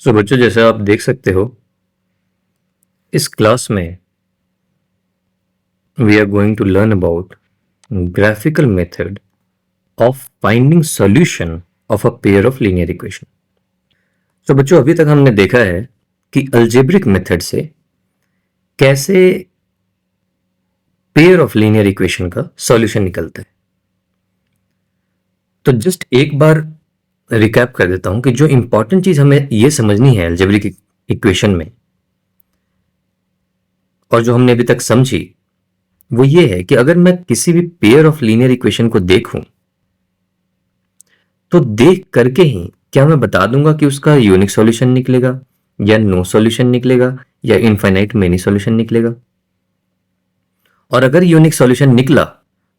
सो बच्चों, जैसे आप देख सकते हो इस क्लास में we are going to learn about graphical method of finding solution of a pair of linear equation. So बच्चों, अभी तक हमने देखा है कि अलजेब्रिक मेथड से कैसे पेयर ऑफ लीनियर इक्वेशन का सॉल्यूशन निकलता है। तो जस्ट एक बार रिकैप कर देता हूं कि जो इंपॉर्टेंट चीज हमें यह समझनी है अलजेब्रिक इक्वेशन में, और जो हमने अभी तक समझी, वो ये है कि अगर मैं किसी भी पेयर ऑफ लीनियर इक्वेशन को देखूं तो देख करके ही क्या मैं बता दूंगा कि उसका यूनिक सॉल्यूशन निकलेगा या नो सॉल्यूशन निकलेगा या इनफाइनाइट मेनी सॉल्यूशन निकलेगा। और अगर यूनिक सॉल्यूशन निकला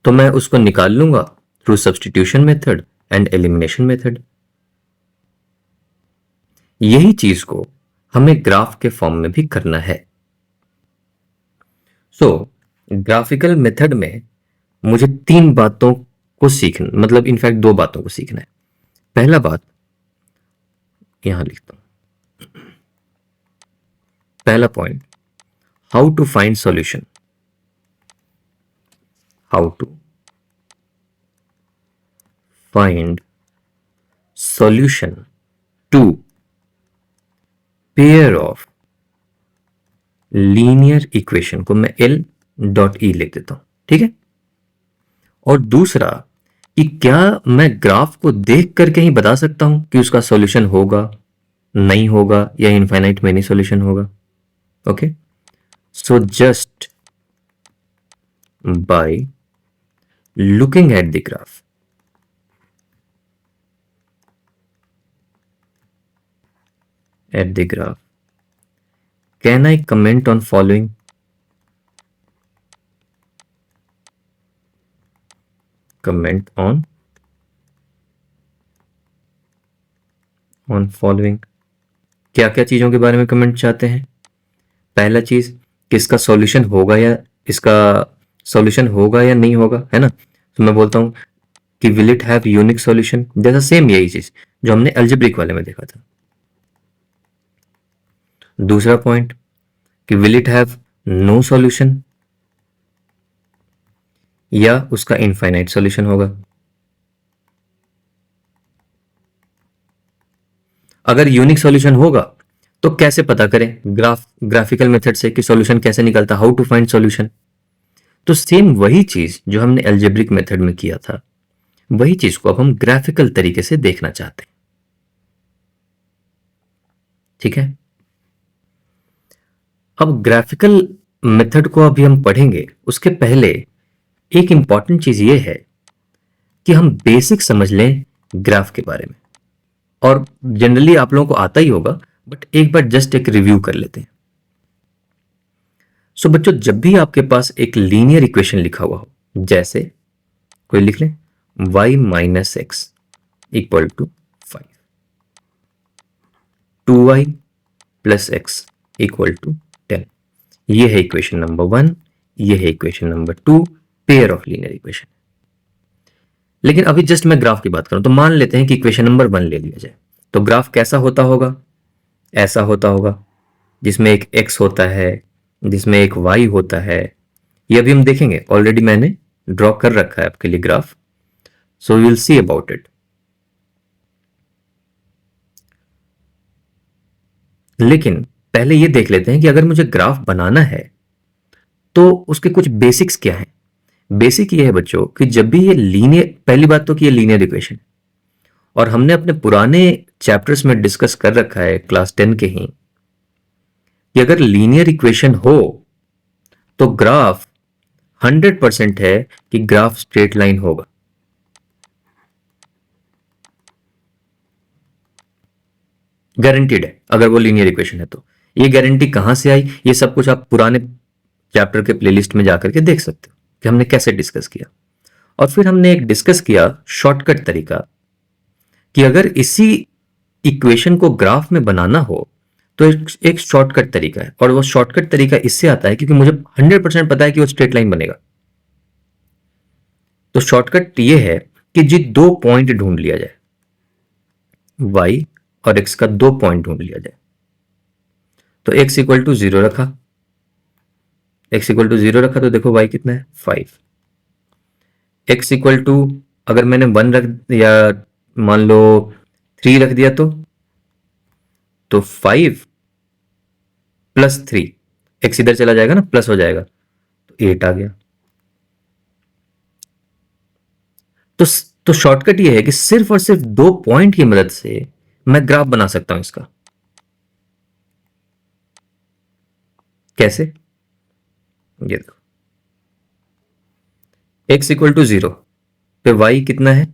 तो मैं उसको निकाल लूंगा through substitution method and elimination method. यही चीज को हमें ग्राफ के फॉर्म में भी करना है। सो ग्राफिकल मेथड में मुझे तीन बातों को सीखना, मतलब इनफैक्ट दो बातों को सीखना है। पहला बात यहां लिखता हूं, पहला point, how to find solution, how to find solution to pair of linear equation को मैं L डॉट E लिख देता हूं, ठीक है। और दूसरा कि क्या मैं ग्राफ को देख करके ही बता सकता हूं कि उसका सॉल्यूशन होगा, नहीं होगा या इनफाइनाइट मेनी सॉल्यूशन होगा। Okay, so just by looking at the graph, at the graph, can I comment on following? Comment on following। क्या क्या चीजों के बारे में कमेंट चाहते हैं? पहला चीज कि इसका सॉल्यूशन होगा या नहीं होगा, है ना। तो मैं बोलता हूं कि will it have unique solution, जैसा सेम यही चीज जो हमने अलजेब्रिक वाले में देखा था। दूसरा पॉइंट कि will it have no solution या उसका इनफाइनाइट सॉल्यूशन होगा। अगर यूनिक सॉल्यूशन होगा तो कैसे पता करें ग्राफिकल मेथड से कि सॉल्यूशन कैसे निकलता, हाउ टू फाइंड सॉल्यूशन। तो सेम वही चीज जो हमने एल्जेब्रिक मेथड में किया था, वही चीज को अब हम ग्राफिकल तरीके से देखना चाहते हैं, ठीक है। अब ग्राफिकल मेथड को अभी हम पढ़ेंगे, उसके पहले एक इंपॉर्टेंट चीज ये है कि हम बेसिक समझ लें ग्राफ के बारे में। और जनरली आप लोगों को आता ही होगा, बट एक बार जस्ट एक रिव्यू कर लेते हैं। सो बच्चों, जब भी आपके पास एक लीनियर इक्वेशन लिखा हुआ हो, जैसे कोई लिख लें y minus x equal to 5, 2y plus x equal to 10, ये है इक्वेशन नंबर 1, ये है equation number 2, pair of linear equation. लेकिन अभी जस्ट मैं ग्राफ की बात करूं तो मान लेते हैं कि इक्वेशन नंबर 1 ले लिया जाए, तो ग्राफ कैसा होता होगा? ऐसा होता होगा, जिसमें एक x होता है, जिसमें एक y होता है। ये अभी हम देखेंगे, ऑलरेडी मैंने ड्रॉ कर रखा है आपके लिए graph, so we will see about it. लेकिन पहले ये देख लेते हैं कि अगर मुझे ग्राफ बनाना है तो उसके कुछ बेसिक्स क्या हैं। बेसिक ये है बच्चों कि जब भी ये लीनियर, पहली बात तो कि ये लीनियर इक्वेशन, और हमने अपने पुराने चैप्टर्स में डिस्कस कर रखा है क्लास 10 के ही, कि अगर लीनियर इक्वेशन हो तो ग्राफ 100% है कि ग्राफ स्ट्रेट लाइन होगा। गारंटीड है अगर वो लीनियर इक्वेशन है तो। ये गारंटी कहां से आई, ये सब कुछ आप पुराने चैप्टर के प्लेलिस्ट में जाकर के देख सकते हो कि हमने कैसे डिस्कस किया। और फिर हमने एक डिस्कस किया शॉर्टकट तरीका कि अगर इसी इक्वेशन को ग्राफ में बनाना हो तो एक शॉर्टकट तरीका है, और वो शॉर्टकट तरीका इससे आता है क्योंकि मुझे 100% पता है कि वो स्ट्रेट लाइन बनेगा। तो शॉर्टकट ये है कि जी दो पॉइंट ढूंढ लिया जाए, y और x का 2 पॉइंट ढूंढ लिया जाए। तो x इक्वल टू 0 रखा, x इक्वल टू 0 रखा तो देखो y कितना है 5। x इक्वल टू अगर मैंने 1 रख या मान लो 3 रख दिया तो 5 प्लस 3, x इधर चला जाएगा ना, प्लस हो जाएगा, तो 8 आ गया। तो तो शॉर्टकट ये है कि सिर्फ और सिर्फ 2 पॉइंट की मदद से मैं ग्राफ बना सकता हूं इसका। कैसे? ये देखो, x इक्वल टू 0 पे y कितना है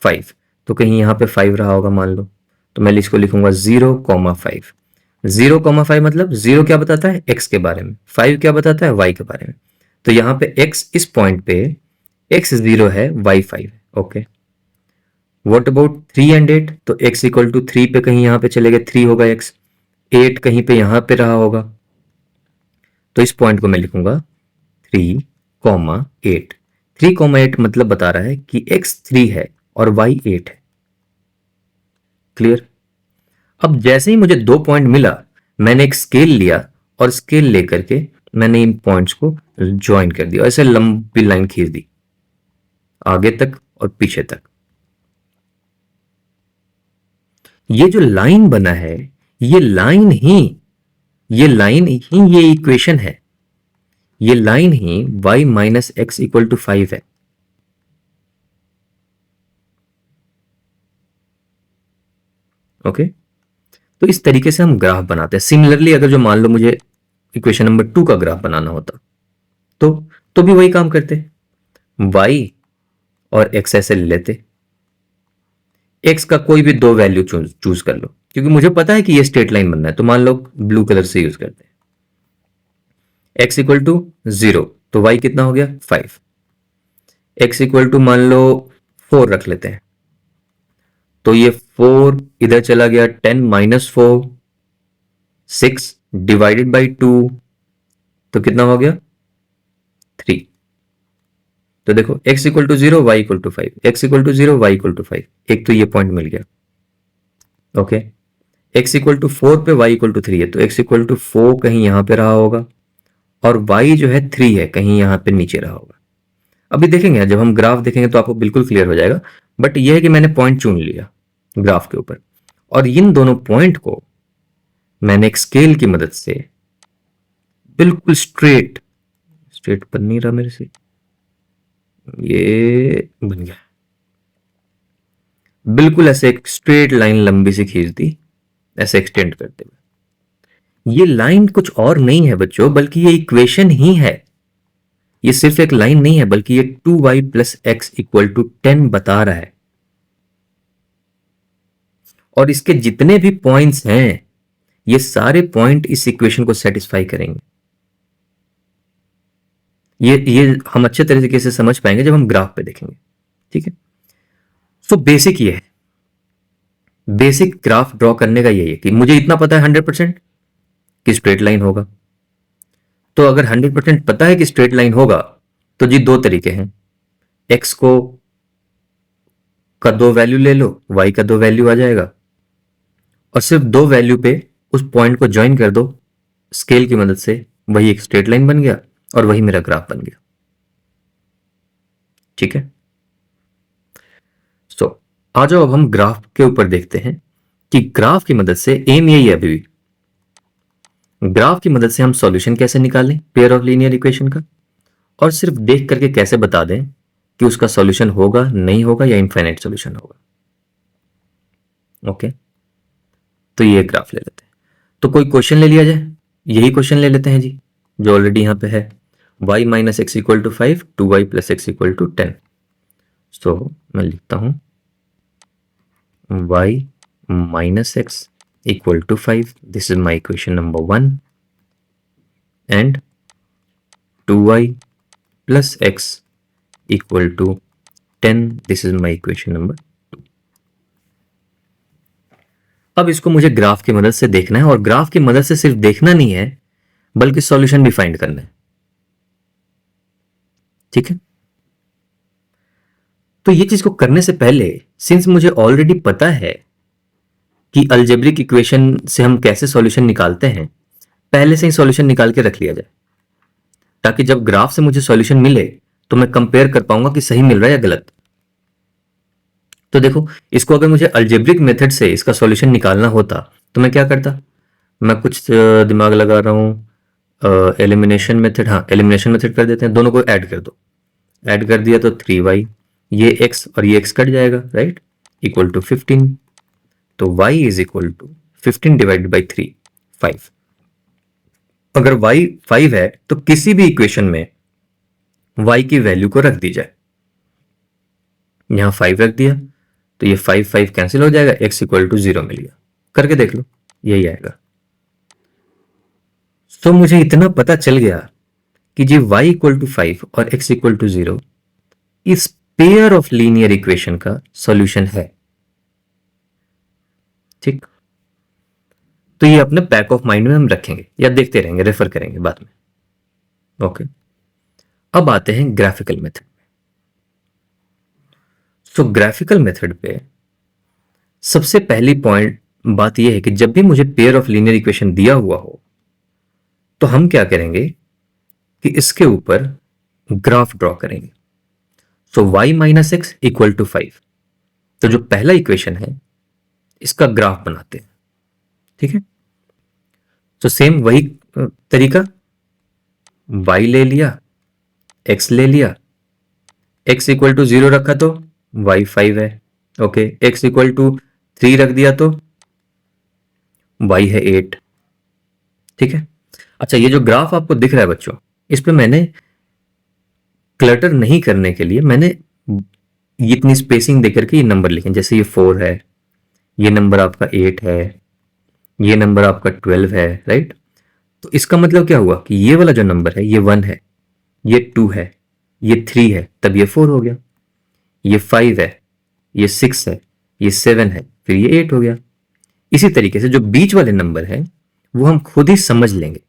5, तो कहीं यहां पे 5 रहा होगा मान लो, तो मैं इसको लिखूंगा 0,5। 0,5 मतलब 0 क्या बताता है x के बारे में, 5 क्या बताता है y के बारे में। तो यहां पे x इस पॉइंट पे x 0 है, y 5 है। Okay, what about 3 and 8? तो x इक्वल टू 3 पे कहीं यहां पे चले गए, 3 होगा x, 8 कहीं पे यहां पे रहा होगा, तो इस पॉइंट को मैं लिखूंगा 3,8। 3,8 मतलब बता रहा है कि x 3 है और y 8 है। क्लियर? अब जैसे ही मुझे 2 पॉइंट मिला, मैंने एक स्केल लिया और स्केल लेकर के मैंने इन पॉइंट्स को ज्वाइन कर दिया, ऐसे लंबी लाइन खींच दी आगे तक और पीछे तक। ये जो लाइन बना है, ये लाइन ही ये इक्वेशन है, ये लाइन ही y minus x equal to 5 है। ओके, तो इस तरीके से हम ग्राफ बनाते हैं। सिमिलरली अगर जो मान लो मुझे इक्वेशन नंबर 2 का ग्राफ बनाना होता तो भी वही काम करते, y और x ऐसे ले लेते, x का कोई भी 2 वैल्यू चूज कर लो, क्योंकि मुझे पता है कि ये स्ट्रेट लाइन बनना है, तो मान लो ब्लू कलर से यूज करते हैं। x इक्वल टू 0 तो y कितना हो गया 5। x इक्वल टू मान लो 4 रख लेते हैं, तो ये 4 इधर चला गया, 10 माइनस 4 6 डिवाइडेड बाई 2, तो कितना हो गया 3। तो देखो x equal to 0 y equal to 5, x equal to 0 y equal to 5, एक तो ये पॉइंट मिल गया। ओके, x इक्वल टू 4 पे y इक्वल टू 3 है, तो x इक्वल टू 4 कहीं यहां पे रहा होगा और y जो है 3 है, कहीं यहां पे नीचे रहा होगा। अभी देखेंगे, जब हम ग्राफ देखेंगे तो आपको बिल्कुल क्लियर हो जाएगा, बट ये है कि मैंने पॉइंट चुन लिया ग्राफ के ऊपर, और इन दोनों पॉइंट को मैंने एक स्केल की मदद से बिल्कुल स्ट्रेट बन नहीं रहा मेरे से, ये बन गया, बिल्कुल ऐसे एक स्ट्रेट लाइन लंबी सी खींच दी, ऐसे एक्सटेंड करते हुए। ये लाइन कुछ और नहीं है बच्चों, बल्कि ये इक्वेशन ही है। ये सिर्फ एक लाइन नहीं है, बल्कि ये 2y plus x equal to 10 बता रहा है। और इसके जितने भी पॉइंट्स हैं, ये सारे पॉइंट इस इक्वेशन को सेटिस्फाई करेंगे। ये हम अच्छे तरीके से समझ पाएंगे जब हम ग्राफ पे देखेंगे। ठीक है, सो बेसिक ये है, बेसिक ग्राफ ड्रॉ करने का यही है कि मुझे इतना पता है 100% कि स्ट्रेट लाइन होगा। तो अगर 100% पता है कि स्ट्रेट लाइन होगा, तो जी 2 तरीके हैं, x को का 2 वैल्यू ले लो, y का 2 वैल्यू आ जाएगा, और सिर्फ 2 वैल्यू पे उस पॉइंट को ज्वाइन कर दो स्केल की मदद से, वही एक स्ट्रेट लाइन बन गया और वही मेरा ग्राफ बन गया। ठीक है, सो आ जाओ अब हम ग्राफ के ऊपर देखते हैं कि ग्राफ की मदद से एम यही है अभी भी, ग्राफ की मदद से हम सॉल्यूशन कैसे निकालें पेयर ऑफ लीनियर इक्वेशन का, और सिर्फ देख करके कैसे बता दें कि उसका सॉल्यूशन होगा नहीं होगा या इनफाइनाइट सॉल्यूशन होगा। ओके, तो ये ग्राफ ले लेते हैं। तो कोई क्वेश्चन ले लिया जाए, यही क्वेश्चन ले लेते हैं जी, जो ऑलरेडी यहां पे है, y minus x equal to 5, 2y plus x equal to 10। So मैं लिखता हूं y minus x equal to 5, this is my equation number 1, and 2y plus x equal to 10, this is my equation number 2। अब इसको मुझे graph की मदद से देखना है, और ग्राफ की मदद से सिर्फ देखना नहीं है बल्कि सॉल्यूशन भी फाइंड करना है। ठीक है, तो ये चीज को करने से पहले, सिंस मुझे ऑलरेडी पता है कि अलजेब्रिक इक्वेशन से हम कैसे सॉल्यूशन निकालते हैं, पहले से ही सॉल्यूशन निकाल के रख लिया जाए, ताकि जब ग्राफ से मुझे सॉल्यूशन मिले तो मैं कंपेयर कर पाऊंगा कि सही मिल रहा है या गलत। तो देखो, इसको अगर मुझे अलजेब्रिक मेथड से इसका सॉल्यूशन निकालना होता तो मैं क्या करता, मैं कुछ दिमाग लगा रहा हूँ, एलिमिनेशन मेथड, हाँ एलिमिनेशन मेथड कर देते हैं, दोनों को ऐड कर दो, ऐड कर दिया तो 3y, ये x और ये x कट जाएगा, राइट, इक्वल टू 15, तो y is equal to 15 divided by 3, 5। अगर y 5 है तो किसी भी इक्वेशन में y की वैल्यू को रख दी जाए, यहां 5 रख दिया तो ये 5 5 कैंसिल हो जाएगा, x इक्वल टू 0 मिल गया, करके देख लो यही आएगा। तो मुझे इतना पता चल गया कि जी y इक्वल टू 5 और x इक्वल टू 0 इस पेयर ऑफ लीनियर इक्वेशन का सॉल्यूशन है। ठीक, तो ये अपने बैक ऑफ माइंड में हम रखेंगे या देखते रहेंगे, रेफर करेंगे बाद में। ओके, अब आते हैं ग्राफिकल मेथड में। सो ग्राफिकल मेथड पे सबसे पहली पॉइंट बात यह है कि जब भी मुझे पेयर ऑफ लीनियर इक्वेशन दिया हुआ हो तो हम क्या करेंगे कि इसके ऊपर ग्राफ ड्रॉ करेंगे। So y minus x equal to 5, तो जो पहला इक्वेशन है इसका ग्राफ बनाते हैं। ठीक है, तो सेम वही तरीका, y ले लिया, x ले लिया, x इक्वल टू 0 रखा तो y 5 है, ओके, x इक्वल टू 3 रख दिया तो y है 8। ठीक है, अच्छा ये जो ग्राफ आपको दिख रहा है बच्चों, इस पे मैंने क्लटर नहीं करने के लिए मैंने इतनी स्पेसिंग देकर के ये नंबर लिखे, जैसे ये 4 है, ये नंबर आपका 8 है, ये नंबर आपका 12 है, राइट। तो इसका मतलब क्या हुआ कि ये वाला जो नंबर है ये 1 है, ये 2 है, ये 3 है, तब ये 4 हो गया, ये 5 है, ये 6 है, ये 7 है, फिर ये 8 हो गया। इसी तरीके से जो बीच वाले नंबर हैं वो हम खुद ही समझ लेंगे,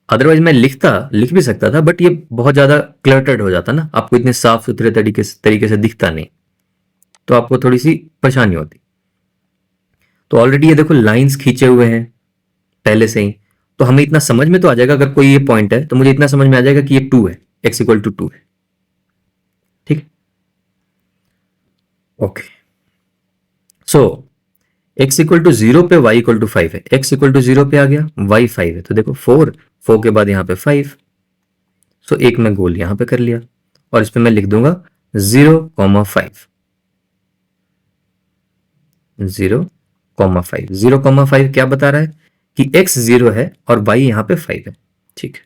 अदरवाइज मैं लिख भी सकता था बट ये बहुत ज्यादा क्लटर्ड हो जाता ना, आपको इतने साफ सुथरे तरीके से दिखता नहीं, तो आपको थोड़ी सी परेशानी होती। तो ऑलरेडी ये देखो लाइंस खींचे हुए हैं पहले से ही, तो हमें इतना समझ में तो आ जाएगा, अगर कोई ये पॉइंट है तो मुझे इतना समझ में आ जाएगा कि ये 2 है, x इक्वल टू 2 है। ठीक है, okay, so x equal to 0 पे y इक्वल टू 5 है, x इक्वल टू 0 पे आ गया, y 5 है, तो देखो 4 के बाद यहां पे 5, सो एक मैं गोल यहां पे कर लिया और इस पे मैं लिख दूंगा 0,5, 0,5। 0,5 क्या बता रहा है कि x 0 है और y यहां पे 5 है। ठीक है,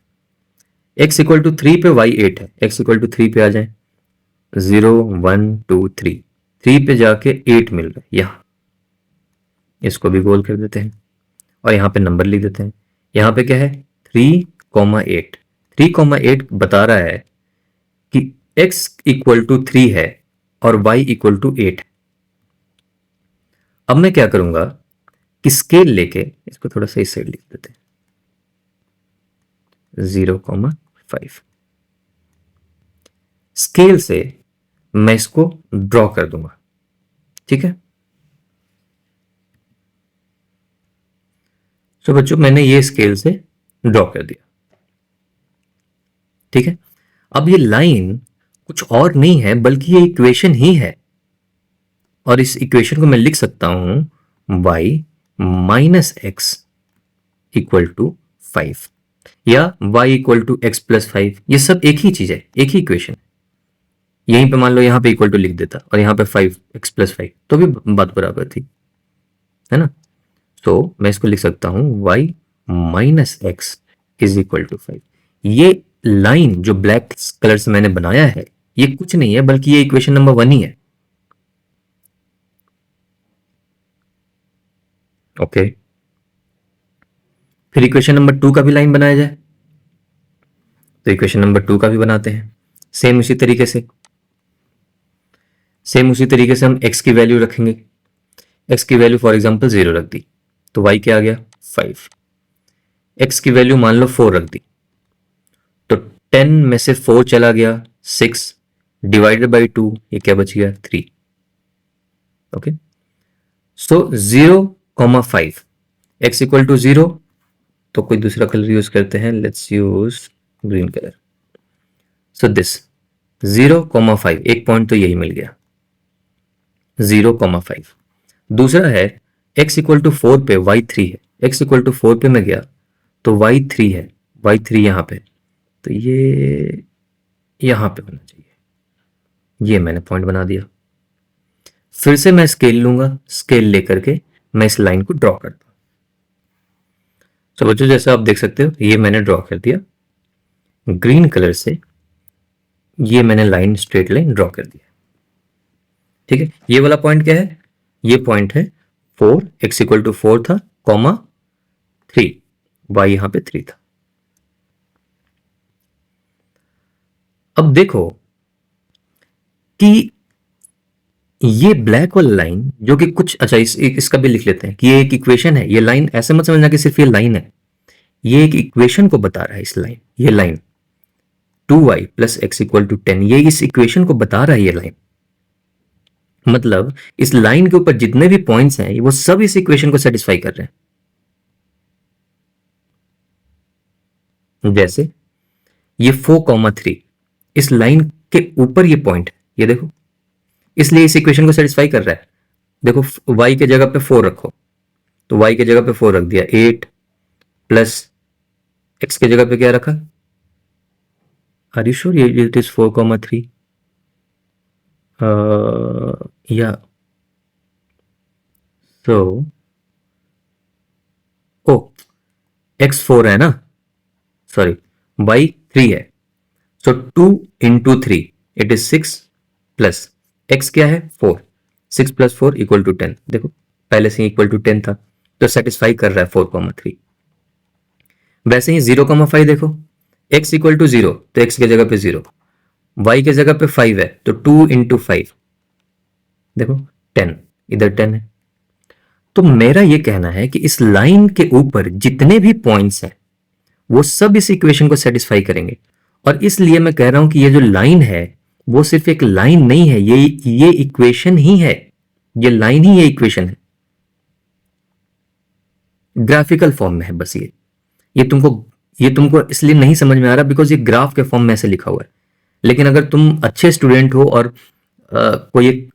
x इक्वल टू 3 पे y 8 है, x इक्वल टू 3 पे आ जाए, 0 1 2 3, 3 पे जाके 8 मिल रहा है, यहां इसको भी गोल कर देते हैं और यहां पे नंबर लिख देते हैं। यहां पे क्या है 3,8, 3,8 बता रहा है कि x इक्वल टू 3 है और y इक्वल टू 8 है। अब मैं क्या करूंगा कि स्केल लेके इसको थोड़ा सा इस साइड लिख देते हैं, 0,5, स्केल से मैं इसको ड्रॉ कर दूंगा। ठीक है, तो बच्चों मैंने ये स्केल से ड्रॉ कर दिया। ठीक है, अब ये लाइन कुछ और नहीं है बल्कि ये इक्वेशन ही है, और इस इक्वेशन को मैं लिख सकता हूं y minus x equal to 5 या y equal to x plus 5, ये सब एक ही चीज है, एक ही इक्वेशन है। यहीं पे मान लो यहां पे इक्वल टू लिख देता और यहां पे 5x प्लस 5 तो भी बात बराबर थी, है ना। तो मैं इसको लिख सकता हूं y minus x is equal to 5। ये लाइन जो ब्लैक कलर से मैंने बनाया है ये कुछ नहीं है बल्कि ये इक्वेशन नंबर 1 ही है। ओके, फिर इक्वेशन नंबर 2 का भी लाइन बनाया जाए, तो इक्वेशन नंबर 2 का भी बनाते हैं सेम उसी तरीके से। हम x की वैल्यू रखेंगे, x की वैल्यू फॉर एग्जांपल 0 रख दी तो y क्या आ गया 5, x की वैल्यू मान लो 4 रख दी तो 10 में से 4 चला गया 6 डिवाइडेड बाई 2, ये क्या बच गया 3। Okay, so 0 comma 5, x equal to 0, तो कोई दूसरा कलर यूज करते हैं, let's use green colour. So this 0,5, एक पॉइंट तो यही मिल गया 0,5। दूसरा है x इक्वल टू 4 पे y3 है, x इक्वल टू 4 पे मैं गया तो y3 है, y3 यहाँ पे, तो ये यहाँ पे होना चाहिए, ये मैंने पॉइंट बना दिया। फिर से मैं स्केल लूंगा, स्केल लेकर के मैं इस लाइन को ड्रॉ करता हूं। तो बच्चों जैसा आप देख सकते हो ये मैंने ड्रॉ कर दिया ग्रीन कलर से, ये मैंने लाइन स्ट्रेट लाइन ड्रॉ कर दिया। ठीक है, ये वाला पॉइंट क्या है, ये पॉइंट है 4, x इक्वल टू 4 था, कॉमा 3, y यहां पे 3 था। अब देखो कि ये ब्लैक वाला लाइन जो कि कुछ, अच्छा इसका भी लिख लेते हैं कि ये एक इक्वेशन है, ये लाइन ऐसे मत समझना कि सिर्फ ये लाइन है, ये एक इक्वेशन को बता रहा है। इस लाइन, ये line 2y plus x equal to 10, ये इस इक्वेशन को बता रहा है ये लाइन। मतलब इस लाइन के ऊपर जितने भी पॉइंट्स हैं वो सब इस इक्वेशन को सेटिस्फाई कर रहे हैं। जैसे ये 4,3 इस लाइन के ऊपर ये पॉइंट है, ये देखो, इसलिए इस इक्वेशन को सेटिस्फाई कर रहा है। देखो y के जगह पे 4 रखो, तो y के जगह पे 4 रख दिया, 8 प्लस x के जगह पे क्या रखा, आर यू श्योर ये इट इज 4,3 या सो ओ x 4 है ना, सॉरी y 3 है, सो 2 into 3 it is 6 plus x क्या है 4, 6 प्लस 4 इक्वल टू 10। देखो पहले से इक्वल टू 10 था, तो सेटिस्फाई कर रहा है 4,3। वैसे ही 0,5 देखो, x इक्वल टू 0 तो x के जगह पे 0, y के जगह पे 5 है तो 2 इंटू 5, देखो 10, इधर 10 है। तो मेरा ये कहना है कि इस लाइन के ऊपर जितने भी पॉइंट्स हैं वो सब इस इक्वेशन को सेटिस्फाई करेंगे, और इसलिए मैं कह रहा हूं कि ये जो लाइन है वो सिर्फ एक लाइन नहीं है, ये इक्वेशन ही है, ये लाइन ही ये इक्वेशन है, ग्राफिकल फॉर्म में है बस। ये तुमको इसलिए नहीं समझ में आ रहा बिकॉज ये ग्राफ के फॉर्म में ऐसे लिखा हुआ है। लेकिन अगर तुम अच्छे स्टूडेंट हो और कोई एक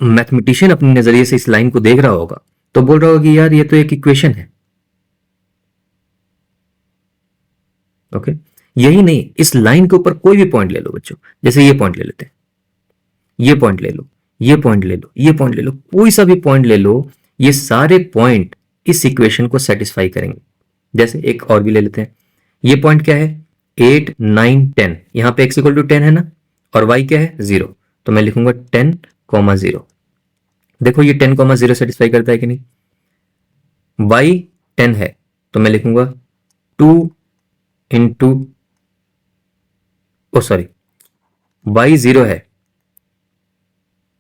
मैथमेटिशियन अपने नजरिए से इस लाइन को देख रहा होगा तो बोल रहा होगा कि यार ये तो एक इक्वेशन है। ओके, यही नहीं, इस लाइन के ऊपर कोई भी पॉइंट ले लो बच्चों, जैसे ये पॉइंट ले लेते हैं, ये पॉइंट ले लो, ये पॉइंट ले लो, ये पॉइंट ले लो, कोई सा भी पॉइंट ले लो, ये सारे पॉइंट इस इक्वेशन को सेटिस्फाई करेंगे। जैसे एक और भी ले लेते हैं, ये पॉइंट क्या है 8, 9, 10, यहां पे x इक्वल टू 10 है ना, और y क्या है 0, तो मैं लिखूंगा 10,0। देखो ये 10,0 सेटिस्फाई करता है कि नहीं, y 10 है तो मैं लिखूंगा 2 इंटू, ओ सॉरी y 0 है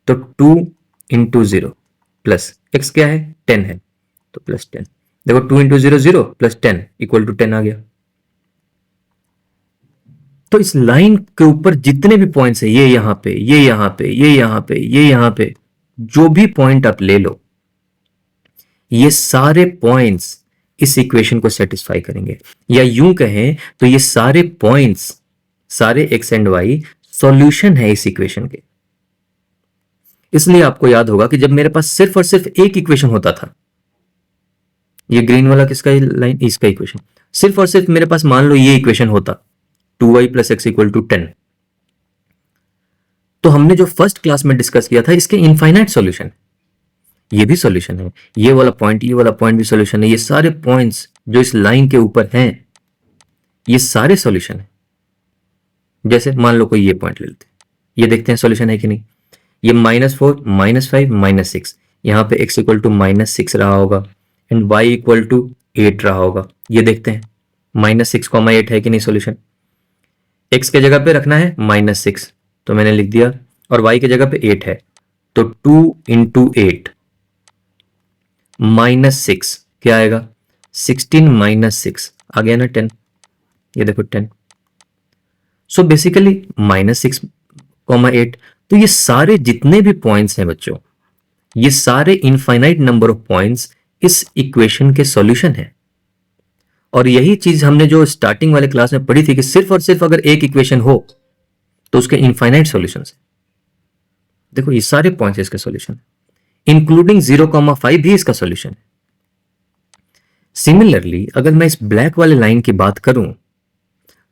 तो 2 इंटू 0 प्लस x क्या है 10 है तो प्लस 10। देखो 2 इंटू 0 0 प्लस 10 इक्वल टू 10 आ गया। तो इस लाइन के ऊपर जितने भी पॉइंट्स है, ये यहां पे, ये यहां पे, ये यहां पे, ये यहां पे, जो भी पॉइंट आप ले लो, ये सारे पॉइंट्स इस इक्वेशन को सेटिस्फाई करेंगे। या यूं कहें तो ये सारे पॉइंट्स, सारे x एंड y सॉल्यूशन है इस इक्वेशन के। इसलिए आपको याद होगा कि जब मेरे पास सिर्फ और सिर्फ एक इक्वेशन होता था, ये ग्रीन वाला किसका लाइन, इसका इक्वेशन, सिर्फ और सिर्फ मेरे पास मान लो ये इक्वेशन होता 2y plus x equal to 10, तो हमने जो फर्स्ट क्लास में डिस्कस किया था इसके इनफाइनाइट सॉल्यूशन, ये भी सॉल्यूशन है, ये वाला पॉइंट, ये वाला पॉइंट भी सॉल्यूशन है, ये सारे पॉइंट्स जो इस लाइन के ऊपर हैं ये सारे सॉल्यूशन है। जैसे मान लो कोई ये पॉइंट ले लेते हैं, ये देखते हैं सॉल्यूशन है कि नहीं। ये -4, -5, -6, यहां पे x इक्वल टू -6 रहा होगा एंड y इक्वल टू 8 रहा होगा, ये देखते हैं -6, 8 है कि नहीं सॉल्यूशन। x के जगह पे रखना है -6 तो मैंने लिख दिया, और y के जगह पे 8 है तो 2 इंटू 8 -6 क्या आएगा 16 -6 आ गया ना 10, ये देखो 10। सो बेसिकली -6, 8, तो ये सारे जितने भी पॉइंट्स हैं बच्चों, ये सारे इनफाइनाइट नंबर ऑफ पॉइंट्स इस इक्वेशन के सॉल्यूशन है। और यही चीज हमने जो स्टार्टिंग वाले क्लास में पढ़ी थी कि सिर्फ और सिर्फ अगर एक इक्वेशन हो तो उसके इनफाइनाइट सॉल्यूशन है। देखो ये सारे पॉइंट्स इसके सॉल्यूशन है, इंक्लूडिंग 0,5 भी इसका सॉल्यूशन है। सिमिलरली अगर मैं इस ब्लैक वाले लाइन की बात करूं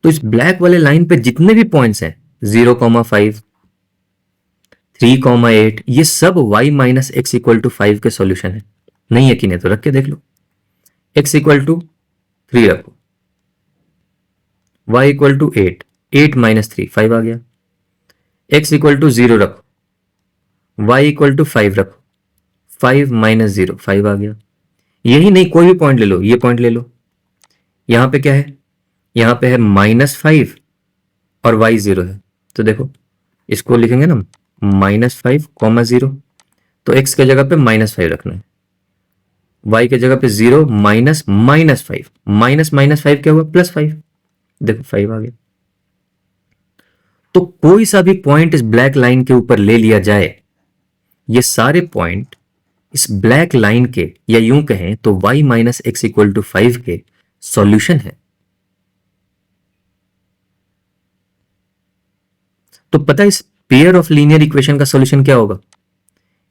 तो इस ब्लैक वाले लाइन पे जितने भी पॉइंट्स हैं 0,5, 3,8, ये सब y minus x equal to 5 के सॉल्यूशन है। नहीं यकीन है तो रख के देख लो। x इक्वल टू 3 रखो, y इक्वल टू 8, 8 माइनस 3 5 आ गया। x इक्वल टू 0 रखो, y इक्वल टू 5 रखो, 5 माइनस 0 5 आ गया। यही नहीं कोई भी पॉइंट ले लो, ये पॉइंट ले लो, यहां पे क्या है, यहां पे है -5 और y 0 है, तो देखो इसको लिखेंगे ना -5,0, तो x के जगह पे -5 रखना है, y के जगह पे 0 माइनस -5, माइनस -5 क्या हुआ +5, देखो 5 आ गया। तो कोई सा भी पॉइंट इस ब्लैक लाइन के ऊपर ले लिया जाए, ये सारे पॉइंट इस ब्लैक लाइन के, या यूं कहें तो y minus x equal to 5 के सॉल्यूशन है। तो पता है इस पेयर ऑफ लीनियर इक्वेशन का सॉल्यूशन क्या होगा?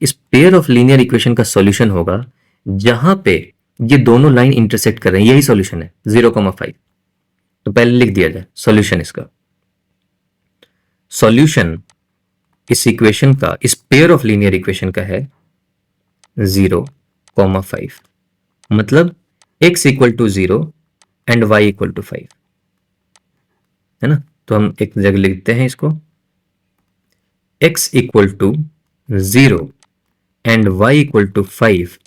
इस पेयर ऑफ लीनियर इक्वेशन का सॉल्यूशन होगा जहां पे ये दोनों लाइन इंटरसेक्ट कर रहे हैं, यही सॉल्यूशन है 0,5। तो पहले लिख दिया जाए सॉल्यूशन, इसका सॉल्यूशन इस इक्वेशन का, इस पेयर ऑफ लीनियर इक्वेशन का है 0,5, मतलब x equal to 0 and y equal to 5, है ना। तो हम एक जगह लिखते हैं इसको, x equal to 0 and y equal to 5,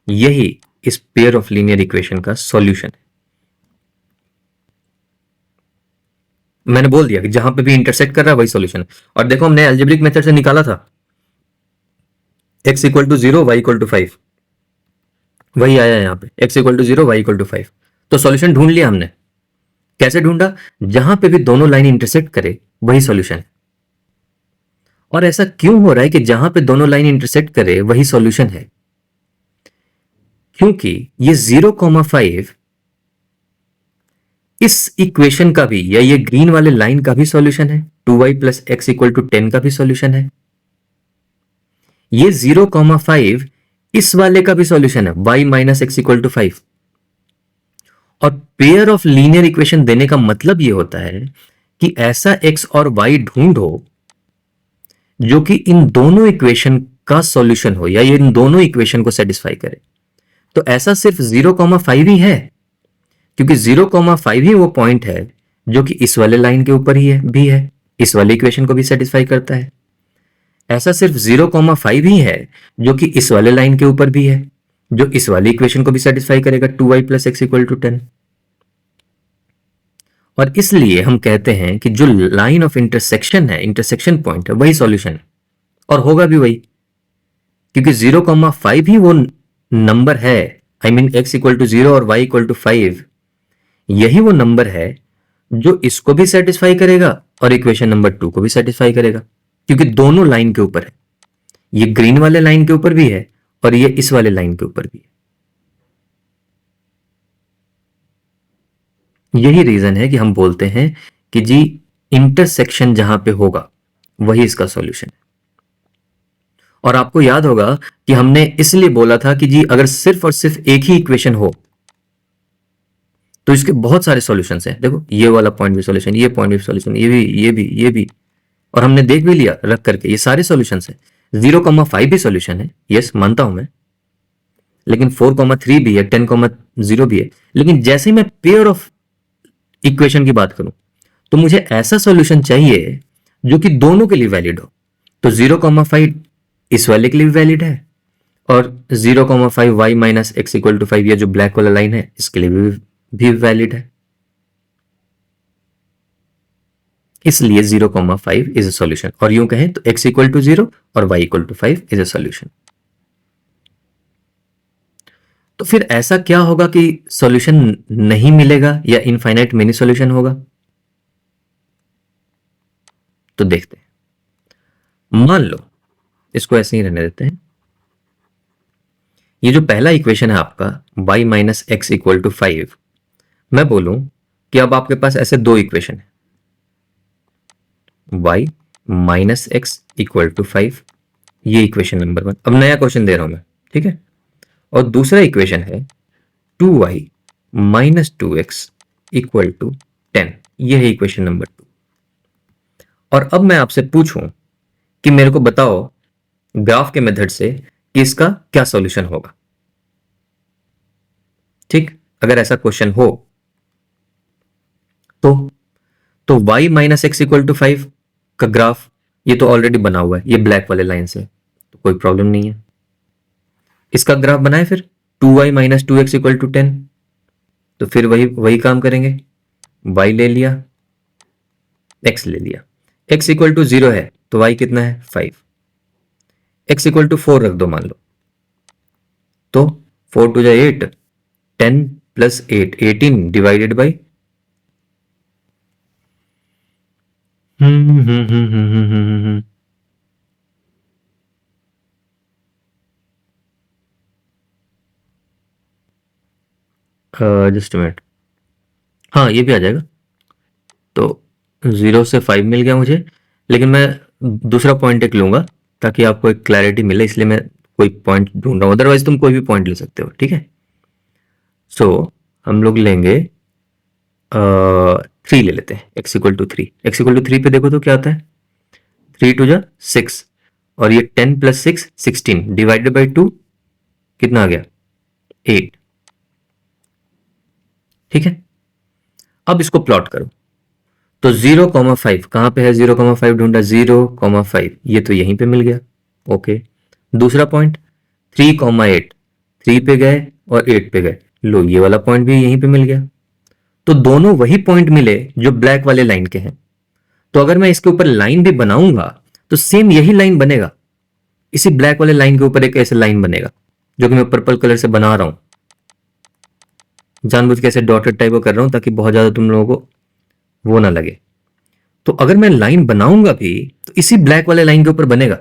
यही इस पेयर ऑफ लीनियर इक्वेशन का सॉल्यूशन है। मैंने बोल दिया कि जहां पे भी इंटरसेक्ट कर रहा है वही सॉल्यूशन है। और देखो हमने अलजेब्रिक मेथड से निकाला था x equal to 0 y equal to 5, वही आया यहां पे x equal to 0 y equal to 5। तो सॉल्यूशन ढूंढ लिया हमने। कैसे ढूंढा? जहां पे भी दोनों लाइन इंटरसेक्ट करे वही सॉल्यूशन है। और ऐसा क्यों हो रहा है कि जहां पे दोनों लाइन इंटरसेक्ट करे वही सॉल्यूशन है? क्योंकि ये 0,5 इस इक्वेशन का भी, या ये ग्रीन वाले लाइन का भी सॉल्यूशन है, 2y plus x equal to 10 का भी सॉल्यूशन है। ये 0,5 इस वाले का भी सॉल्यूशन है, y minus x equal to 5। और पेयर ऑफ लीनियर इक्वेशन देने का मतलब ये होता है कि ऐसा x और y ढूंढो जो कि इन दोनों इक्वेशन का सॉल्यूशन हो, या ये इन दोनों इक्वेशन को सेटिस्फाई करे। तो ऐसा सिर्फ 0,5 ही है, क्योंकि 0,5 ही वो पॉइंट है जो कि इस वाले लाइन के ऊपर ही है, भी है, इस वाले इक्वेशन को भी सेटिस्फाई करता है। ऐसा सिर्फ 0,5 ही है जो कि इस वाले लाइन के ऊपर भी है, जो इस वाली इक्वेशन को भी सेटिस्फाई करेगा, 2y plus x equal to 10। और इसलिए हम कहते हैं कि जो लाइन ऑफ इंटरसेक्शन है, इंटरसेक्शन पॉइंट है, वही सॉल्यूशन है, और होगा भी वही, क्योंकि 0,5 ही वो नंबर है, I mean x equal to 0 और y इक्वल टू 5, यही वो नंबर है जो इसको भी सेटिस्फाई करेगा और इक्वेशन नंबर 2 को भी सेटिस्फाई करेगा, क्योंकि दोनों लाइन के ऊपर है। ये ग्रीन वाले लाइन के ऊपर भी है और ये इस वाले लाइन के ऊपर भी है। यही रीजन है कि हम बोलते हैं कि जी इंटरसेक्शन जहां पे होगा वही इसका सॉल्यूशन है। और आपको याद होगा कि हमने इसलिए बोला था कि जी अगर सिर्फ और सिर्फ एक ही इक्वेशन हो तो इसके बहुत सारे सॉल्यूशंस हैं। देखो ये वाला पॉइंट भी सॉल्यूशन, ये पॉइंट भी सॉल्यूशन, ये भी, ये भी, ये भी, और हमने देख भी लिया रख करके, ये सारे सॉल्यूशंस हैं। 0,5 भी सॉल्यूशन है, यस मानता हूं मैं, लेकिन 4,3 भी है, 10,0 भी है। लेकिन जैसे ही मैं पेयर ऑफ इक्वेशन की बात करूं तो मुझे ऐसा सॉल्यूशन चाहिए जो कि दोनों के लिए वैलिड हो। तो 0,5 इस वाले के लिए वैलिड है, और 0,5 y minus x equal to 5, ये जो ब्लैक वाला लाइन है इसके लिए भी वैलिड है। इसलिए 0,5 इज अ सॉल्यूशन, और यूं कहें तो x इक्वल टू 0 और y equal to 5 is a solution. तो फिर ऐसा क्या होगा कि सॉल्यूशन नहीं मिलेगा या इनफाइनाइट मिनी सॉल्यूशन होगा? तो देखते हैं। मान लो इसको ऐसे ही रहने देते हैं, ये जो पहला इक्वेशन है आपका y minus x equal to 5, मैं बोलूं कि अब आपके पास ऐसे दो इक्वेशन है, y minus x equal to 5, ये इक्वेशन नंबर 1। अब नया क्वेश्चन दे रहा हूं मैं, ठीक है। और दूसरा इक्वेशन है 2y minus 2x equal to 10, ये है इक्वेशन नंबर 2। और अब मैं आपसे पूछूं कि मेरे को बताओ ग्राफ के मेथड से कि इसका क्या सॉल्यूशन होगा। ठीक, अगर ऐसा क्वेश्चन हो तो y minus x equal to 5 का ग्राफ ये तो ऑलरेडी बना हुआ है, ये ब्लैक वाले लाइन से, तो कोई प्रॉब्लम नहीं है। इसका ग्राफ बनाए फिर 2y minus 2x equal to 10, तो फिर वही वही काम करेंगे, y ले लिया, x ले लिया, x इक्वल टू 0 है तो y कितना है 5, x इक्वल टू 4 रख दो मान लो, तो 4 टू जा 8, 10 plus 8 18 divided by just minute, हाँ ये भी आ जाएगा। तो 0 से 5 मिल गया मुझे, लेकिन मैं दूसरा पॉइंट एक लूंगा ताकि आपको एक क्लैरिटी मिले, इसलिए मैं कोई पॉइंट ढूंढ रहा हूँ, अदरवाइज तुम कोई भी पॉइंट ले सकते हो, ठीक है। सो हम लोग लेंगे 3 ले लेते हैं, x equal to 3, x equal to 3 पे देखो तो क्या आता है, 3 टू जा 6, और ये 10 प्लस 6 16 डिवाइडेड बाई 2 कितना आ गया 8, ठीक है। अब इसको प्लॉट करो, तो 0,5 कहां पे है, 0,5 ढूंढा, 0,5 ये तो यहीं पे मिल गया, ओके। दूसरा पॉइंट 3,8, 3 पे गए और 8 पे गए, लो ये वाला पॉइंट भी यहीं पे मिल गया। तो दोनों वही पॉइंट मिले जो ब्लैक वाले लाइन के हैं, तो अगर मैं इसके ऊपर लाइन भी बनाऊंगा तो सेम यही लाइन बनेगा, इसी ब्लैक वाले लाइन के ऊपर एक ऐसे लाइन बनेगा जो कि मैं पर्पल कलर से बना रहा हूं, जानबूझ के ऐसे डॉटेड टाइप का कर रहा हूं ताकि बहुत ज्यादा तुम लोगों को वो ना लगे। तो अगर मैं लाइन बनाऊंगा भी तो इसी ब्लैक वाले लाइन के ऊपर बनेगा,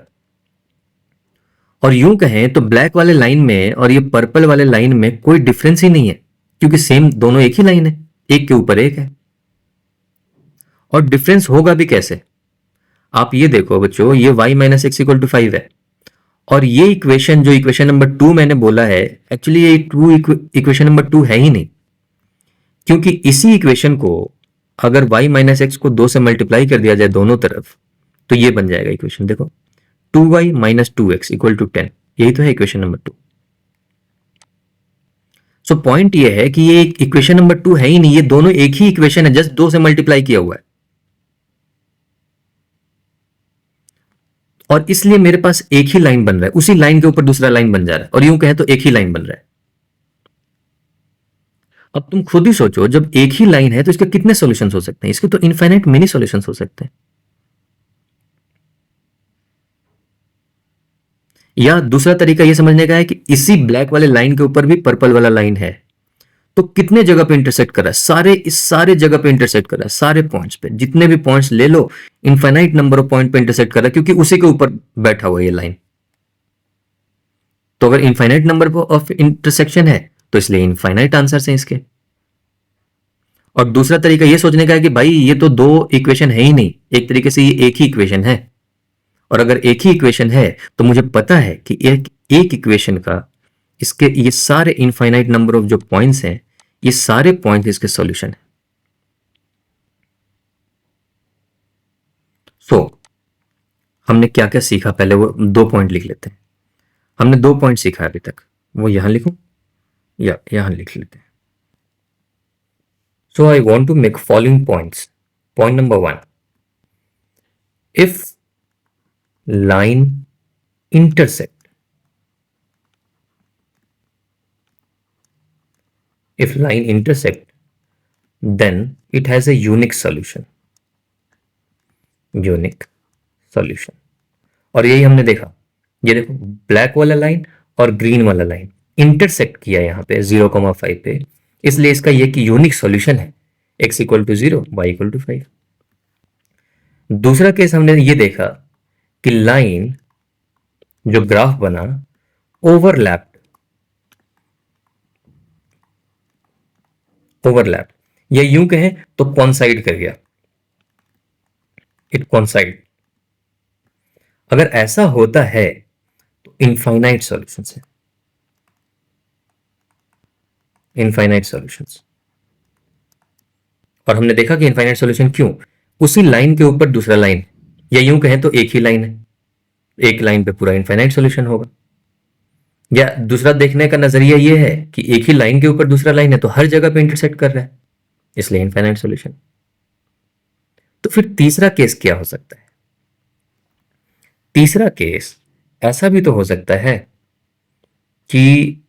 और यूं कहें तो ब्लैक वाले लाइन में और ये पर्पल वाले लाइन में कोई डिफरेंस ही नहीं है, क्योंकि सेम दोनों एक ही लाइन है, एक के ऊपर एक है। और डिफरेंस होगा भी कैसे, आप ये देखो बच्चों, ये y minus x equal to 5 है, और ये इक्वेशन जो इक्वेशन नंबर 2 मैंने बोला है, एक्चुअली ये टू इक्वेशन नंबर 2 है ही नहीं, क्योंकि इसी इक्वेशन को अगर y माइनस एक्स को 2 से मल्टीप्लाई कर दिया जाए दोनों तरफ, तो ये बन जाएगा इक्वेशन, देखो 2y minus 2x equal to 10, यही तो है इक्वेशन नंबर 2। सो पॉइंट ये है कि ये इक्वेशन नंबर 2 है ही नहीं, ये दोनों एक ही इक्वेशन है, जस्ट 2 से मल्टीप्लाई किया हुआ है, और इसलिए मेरे पास एक ही लाइन बन रहा है, उसी लाइन के ऊपर दूसरा लाइन बन जा रहा है, और यूं कहे तो एक ही लाइन बन रहा है। अब तुम खुद ही सोचो, जब एक ही लाइन है तो इसके कितने सॉल्यूशंस हो सकते हैं, इसके तो इनफाइनाइट मेनी सॉल्यूशंस हो सकते हैं। या दूसरा तरीका यह समझने का है कि इसी ब्लैक वाले लाइन के ऊपर भी पर्पल वाला लाइन है, तो कितने जगह पे इंटरसेक्ट कर रहा है, इस सारे जगह पे इंटरसेक्ट कर रहा है, सारे पॉइंट्स पे, जितने भी पॉइंट्स ले लो, इनफाइनाइट नंबर ऑफ पॉइंट पे इंटरसेक्ट कर रहा है, क्योंकि उसी के ऊपर बैठा हुआ है ये लाइन। तो अगर इनफाइनाइट नंबर ऑफ इंटरसेक्शन है तो इसलिए इनफाइनाइट आंसर्स हैं इसके। और दूसरा तरीका ये सोचने का है कि भाई ये तो दो इक्वेशन है ही नहीं, एक तरीके से ये एक ही इक्वेशन है, और अगर एक ही इक्वेशन है तो मुझे पता है कि एक इक्वेशन का इसके ये सारे इनफाइनाइट नंबर ऑफ जो पॉइंट्स हैं, ये सारे पॉइंट इसके सॉल्यूशन है। सो हमने क्या क्या सीखा, पहले वो 2 पॉइंट लिख लेते हैं। हमने 2 पॉइंट सीखा अभी तक, वो यहां लिखूं या यहां लिख लेते हैं। So I want to make following points. Point number 1. If line intersect, then it has a unique solution. Unique solution. और यही हमने देखा, ये देखो ब्लैक वाला लाइन और ग्रीन वाला लाइन इंटरसेक्ट किया यहाँ पे 0,5 पे, इसलिए इसका ये कि यूनिक सॉल्यूशन है, x equal to 0, y equal to 5। दूसरा केस हमने ये देखा कि लाइन जो ग्राफ बना ओवरलैप्ड ओवरलैप, या यूं कहें तो कॉन्साइड कर गया, इट कॉन्साइड। अगर ऐसा होता है तो इनफाइनाइट सॉल्यूशंस है, इनफाइनाइट सॉल्यूशंस। और हमने देखा कि इनफाइनाइट सॉल्यूशन क्यों, उसी लाइन के ऊपर दूसरा लाइन, या यूं कहें तो एक ही लाइन है, एक लाइन पे पूरा इनफाइनाइट सॉल्यूशन होगा। या दूसरा देखने का नजरिया यह है कि एक ही लाइन के ऊपर दूसरा लाइन है तो हर जगह पे इंटरसेक्ट कर रहा है, इसलिए इनफाइनाइट सॉल्यूशन। तो फिर तीसरा केस क्या हो सकता है? तीसरा केस ऐसा भी तो हो सकता है कि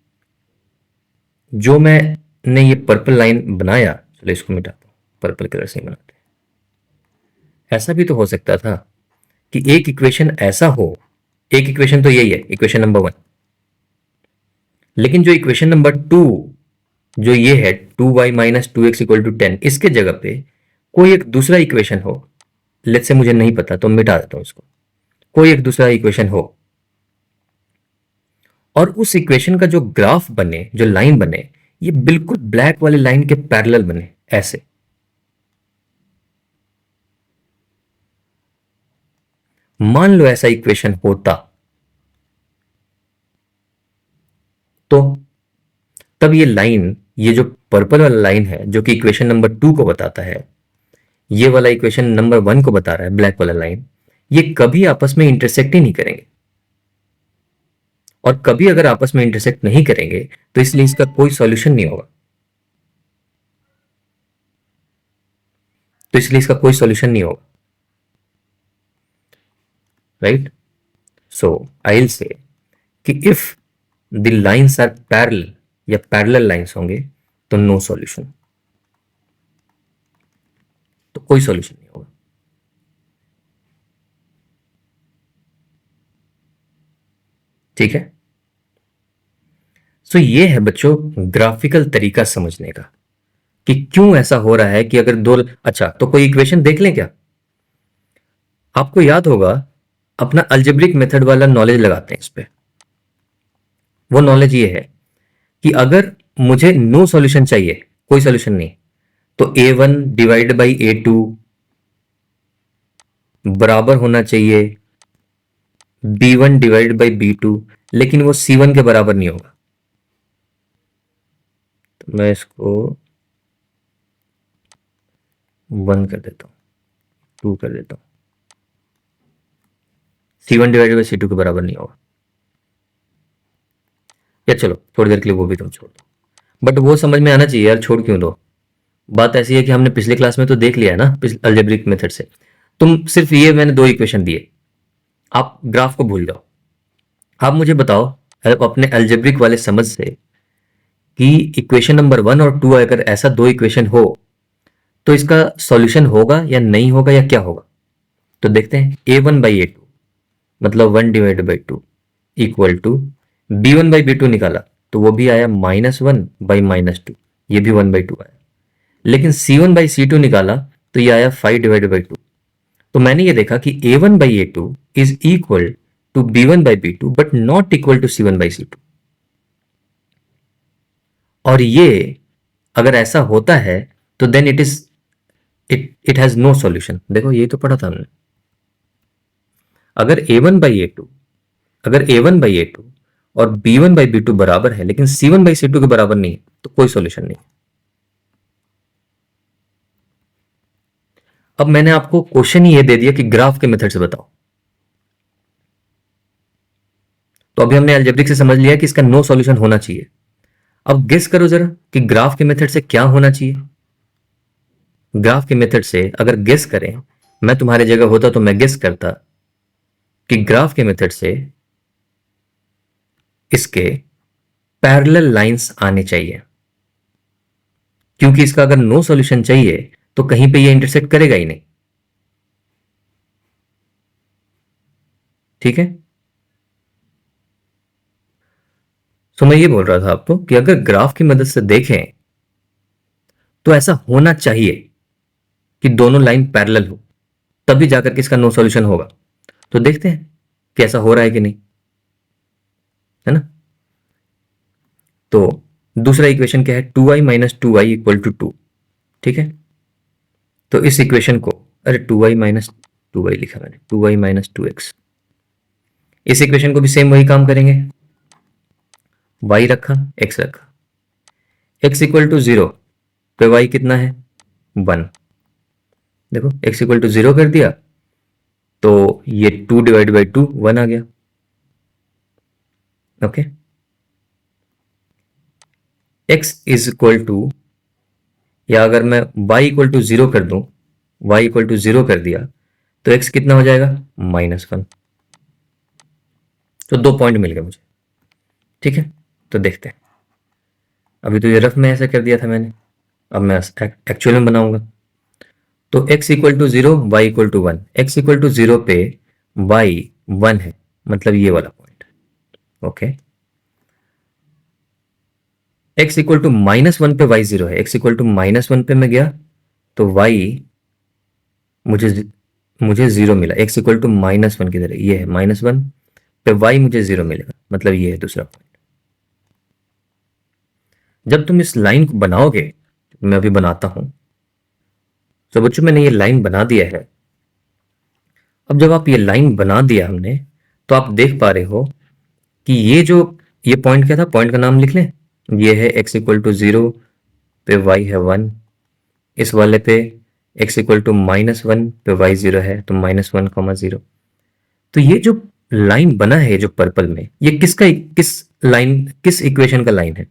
जो मैंने ये पर्पल लाइन बनाया, चलो इसको मिटाता हूं, पर्पल कलर से बनाते हैं। ऐसा भी तो हो सकता था कि एक इक्वेशन ऐसा हो, एक इक्वेशन तो यही है, इक्वेशन नंबर 1, लेकिन जो इक्वेशन नंबर 2, जो ये है 2y minus 2x equal to 10, इसके जगह पे कोई एक दूसरा इक्वेशन हो, लेट्स से मुझे नहीं पता तो मिटा देता हूं इसको, कोई एक दूसरा इक्वेशन हो और उस इक्वेशन का जो ग्राफ बने, जो लाइन बने, ये बिल्कुल ब्लैक वाली लाइन के पैरेलल बने, ऐसे। मान लो ऐसा इक्वेशन होता तो तब ये लाइन, ये जो पर्पल वाला लाइन है जो कि इक्वेशन नंबर 2 को बताता है, ये वाला इक्वेशन नंबर 1 को बता रहा है, ब्लैक वाला लाइन, ये कभी आपस में इंटरसेक्ट ही नहीं करेंगे। और कभी अगर आपस में इंटरसेक्ट नहीं करेंगे तो इसलिए इसका कोई सॉल्यूशन नहीं होगा, तो इसलिए इसका कोई सॉल्यूशन नहीं होगा, right? So I will say कि if the lines are parallel या पैरेलल लाइंस होंगे तो नो सॉल्यूशन, तो कोई सॉल्यूशन नहीं होगा। ठीक है? सो ये है बच्चों ग्राफिकल तरीका समझने का कि क्यों ऐसा हो रहा है कि अगर दो, अच्छा तो कोई इक्वेशन देख लें क्या? आपको याद होगा अपना अल्जेब्रिक मेथड वाला नॉलेज लगाते हैं इस पे। वो नॉलेज ये है कि अगर मुझे नो सॉल्यूशन चाहिए, कोई सॉल्यूशन नहीं, तो a1 डिवाइड बाई a2 बराबर होना चाहिए b1 डिवाइड बाई b2, लेकिन वो c1 के बराबर नहीं होगा। तो मैं इसको 1 कर देता हूं, 2 कर देता हूं, c1 डिवाइडेड बाई c2 के बराबर नहीं होगा। या चलो थोड़ी देर के लिए वो भी तुम छोड़ दो, बट वो समझ में आना चाहिए यार, छोड़ क्यों दो? बात ऐसी है कि हमने पिछले क्लास में तो देख लिया है ना अलजेब्रिक मेथड से। तुम सिर्फ ये मैंने 2 इक्वेशन दिए, आप ग्राफ को भूल जाओ। आप मुझे बताओ अपने अलजेब्रिक वाले समझ से कि इक्वेशन नंबर 1 और 2 अगर ऐसा 2 इक्वेशन हो तो इसका सॉल्यूशन होगा या नहीं होगा या क्या होगा? तो देखते हैं। a1 बाई a2 मतलब 1 divide by 2 equal to b1 by b2 निकाला तो वो भी आया -1 बाई -2, ये भी 1 बाई 2 आया। लेकिन c1 बाई c2 निकाला तो ये आया 5 डिवाइड बाई 2। तो मैंने ये देखा कि a1 by a2 is equal to b1 by b2 but not equal to c1 by c2। और ये अगर ऐसा होता है तो then it has no solution. देखो ये तो पढ़ा था हमने। अगर a1 बाई a2, अगर a1 बाई a2 और b1 बाई b2 बराबर है लेकिन c1 बाई c2 के बराबर नहीं है तो कोई सॉल्यूशन नहीं। अब मैंने आपको क्वेश्चन ही ये दे दिया कि ग्राफ के मेथड से बताओ, तो अभी हमने अलजेब्रिक से समझ लिया कि इसका नो सॉल्यूशन होना चाहिए। अब गेस करो जरा कि ग्राफ के मेथड से क्या होना चाहिए। ग्राफ के मेथड से अगर गेस करें, मैं तुम्हारे जगह होता तो मैं गेस करता कि ग्राफ के मेथड से इसके पैरेलल लाइंस आने चाहिए, क्योंकि इसका अगर नो सॉल्यूशन चाहिए तो कहीं पे ये इंटरसेक्ट करेगा ही नहीं। ठीक है? तो मैं ये बोल रहा था आपको कि अगर ग्राफ की मदद से देखें तो ऐसा होना चाहिए कि दोनों लाइन पैरेलल हो, तभी जाकर के इसका नो सॉल्यूशन होगा। तो देखते हैं कि ऐसा हो रहा है कि नहीं, है ना? तो दूसरा इक्वेशन क्या है, 2i minus 2i equal to 2, ठीक है। तो इस इक्वेशन को, अरे 2i माइनस 2i लिखा मैंने, 2i माइनस 2x, इस इक्वेशन को भी सेम वही काम करेंगे, y रखा x रखा, x इक्वल टू 0 पे y कितना है 1, देखो x इक्वल टू 0 कर दिया तो ये 2 डिवाइड बाई 2 1 आ गया, okay. x is equal to, या अगर मैं y इक्वल टू 0 कर दूं, y इक्वल टू 0 कर दिया तो x कितना हो जाएगा -1, तो 2 पॉइंट मिल गए मुझे, ठीक है। तो देखते हैं, अभी तो ये रफ में ऐसा कर दिया था मैंने, अब मैं एक्चुअल में बनाऊंगा। तो x equal to 0, y equal to 1, x equal to 0 पे y 1 है, मतलब ये वाला point, okay. x equal to -1 पे y 0 है, x इक्वल टू -1 पे मैं गया तो y मुझे मुझे 0 मिला, x इक्वल टू -1 किधर है, ये है -1 पे y मुझे 0 मिलेगा, मतलब ये है दूसरा पॉइंट। जब तुम इस लाइन को बनाओगे, मैं अभी बनाता हूं, तो बच्चों मैंने ये लाइन बना दिया है। अब जब आप ये लाइन बना दिया हमने, तो आप देख पा रहे हो कि ये पॉइंट क्या था, पॉइंट का नाम लिख लें, ये है x इक्वल टू 0 पे y है 1, इस वाले पे x इक्वल टू -1 पे y 0 है, तो -1, 0। तो ये जो लाइन बना है जो पर्पल में, ये किस इक्वेशन का लाइन है,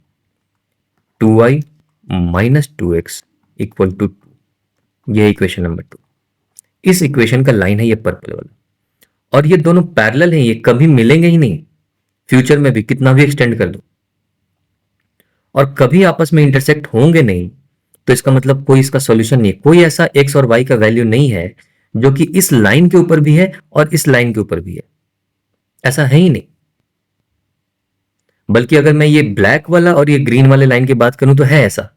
2y minus 2x equal to 2, ये इक्वेशन नंबर 2, इस इक्वेशन का लाइन है ये पर्पल वाला। और ये दोनों पैरेलल हैं, ये कभी मिलेंगे ही नहीं, फ्यूचर में भी कितना भी एक्सटेंड कर दो, और कभी आपस में इंटरसेक्ट होंगे नहीं। तो इसका मतलब कोई इसका सॉल्यूशन नहीं है, कोई ऐसा x और y का वैल्यू नहीं है जो कि इस लाइन के ऊपर भी है और इस लाइन के ऊपर भी है, ऐसा है ही नहीं। बल्कि अगर मैं ये ब्लैक वाला और ये ग्रीन वाले लाइन की बात करूं तो है ऐसा,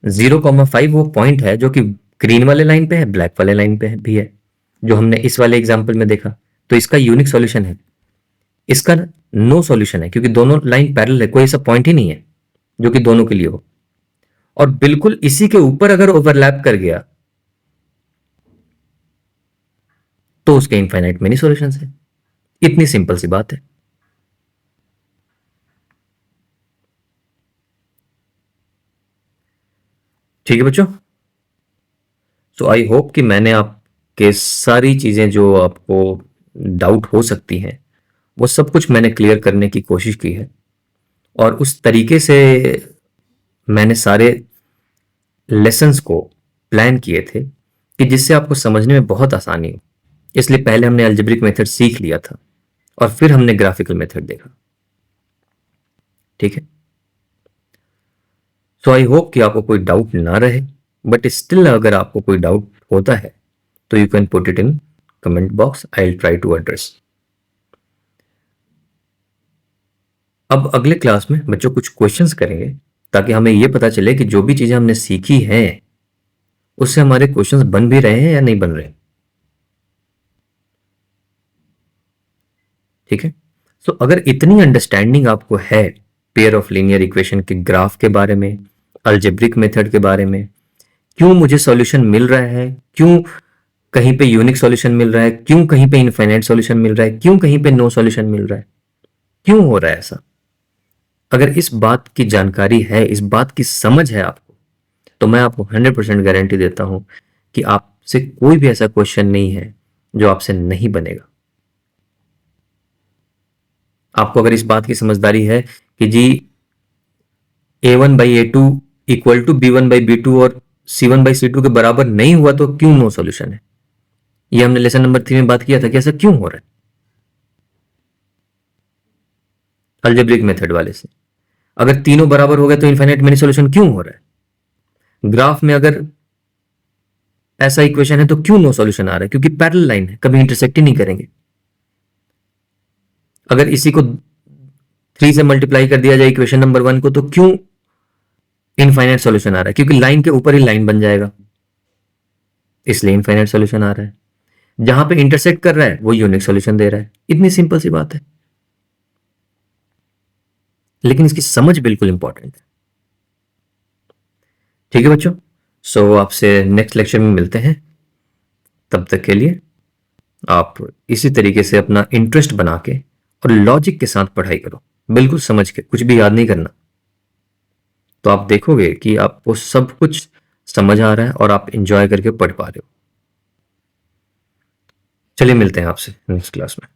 0,5 वो पॉइंट है जो कि ग्रीन वाले लाइन पे है, ब्लैक वाले लाइन पे भी है, जो हमने इस वाले एग्जाम्पल में देखा। तो इसका यूनिक सॉल्यूशन है, इसका नो सॉल्यूशन है, क्योंकि दोनों लाइन पैरेलल है, कोई ऐसा पॉइंट ही नहीं है जो कि दोनों के लिए हो। और बिल्कुल इसी के ऊपर अगर ओवरलैप कर गया तो उसके इनफाइनाइट मेनी सॉल्यूशंस है, इतनी सिंपल सी बात है। ठीक है बच्चों, सो आई होप कि मैंने आपके सारी चीजें जो आपको डाउट हो सकती हैं वो सब कुछ मैंने क्लियर करने की कोशिश की है, और उस तरीके से मैंने सारे लेसन्स को प्लान किए थे कि जिससे आपको समझने में बहुत आसानी हो। इसलिए पहले हमने अलजेब्रिक मेथड सीख लिया था और फिर हमने ग्राफिकल मेथड देखा, ठीक है। सो आई होप कि आपको कोई डाउट ना रहे, बट स्टिल अगर आपको कोई डाउट होता है तो you can put it in comment box, I will try to address. अब अगले क्लास में बच्चों कुछ क्वेश्चंस करेंगे ताकि हमें यह पता चले कि जो भी चीजें हमने सीखी हैं उससे हमारे क्वेश्चंस बन भी रहे हैं या नहीं बन रहे, ठीक है। सो अगर इतनी अंडरस्टैंडिंग आपको है पेयर ऑफ लीनियर इक्वेशन के ग्राफ के बारे में, अलजेब्रिक मेथड के बारे में, क्यों मुझे सॉल्यूशन मिल रहा है, क्यों कहीं पे यूनिक सॉल्यूशन मिल रहा है, क्यों कहीं पे इनफाइनाइट सॉल्यूशन मिल रहा है, क्यों कहीं पे नो सॉल्यूशन मिल रहा है, क्यों हो रहा है ऐसा, अगर इस बात की जानकारी है, इस बात की समझ है आपको, तो मैं आपको 100% गारंटी देता हूं कि आपसे कोई भी ऐसा क्वेश्चन नहीं है जो आपसे नहीं बनेगा। आपको अगर इस बात की समझदारी है कि जी a1/a2 इक्वल टू b1/b2 और c1/c2 के बराबर नहीं हुआ तो क्यों नो सॉल्यूशन है, ये हमने लेसन नंबर 3 में बात किया था कि ऐसा क्यों हो रहा है अलजेब्रिक मेथड वाले से। अगर तीनों बराबर हो गए तो इनफाइनाइट मेनी सॉल्यूशन क्यों हो रहा है, ग्राफ में अगर ऐसा इक्वेशन है तो क्यों नो सॉल्यूशन आ रहा है, क्योंकि पैरेलल लाइन है, कभी इंटरसेक्ट ही नहीं करेंगे। अगर इसी को 3 से मल्टीप्लाई कर दिया जाए इक्वेशन नंबर 1 को तो क्यों इनफाइनाइट सॉल्यूशन आ रहा है, क्योंकि लाइन के ऊपर ही लाइन बन जाएगा, इसलिए इनफाइनाइट सॉल्यूशन आ रहा है। जहां पे इंटरसेक्ट कर रहा है वो यूनिक सॉल्यूशन दे रहा है, इतनी सिंपल सी बात है। लेकिन इसकी समझ बिल्कुल इंपॉर्टेंट है। ठीक है बच्चों, सो आपसे नेक्स्ट लेक्चर में मिलते हैं। तब तक के लिए आप इसी तरीके से अपना इंटरेस्ट बना के और लॉजिक के साथ पढ़ाई करो, बिल्कुल समझ के, कुछ भी याद नहीं करना। तो आप देखोगे कि आपको सब कुछ समझ आ रहा है और आप इंजॉय करके पढ़ पा रहे हो। चलिए मिलते हैं आपसे नेक्स्ट क्लास में।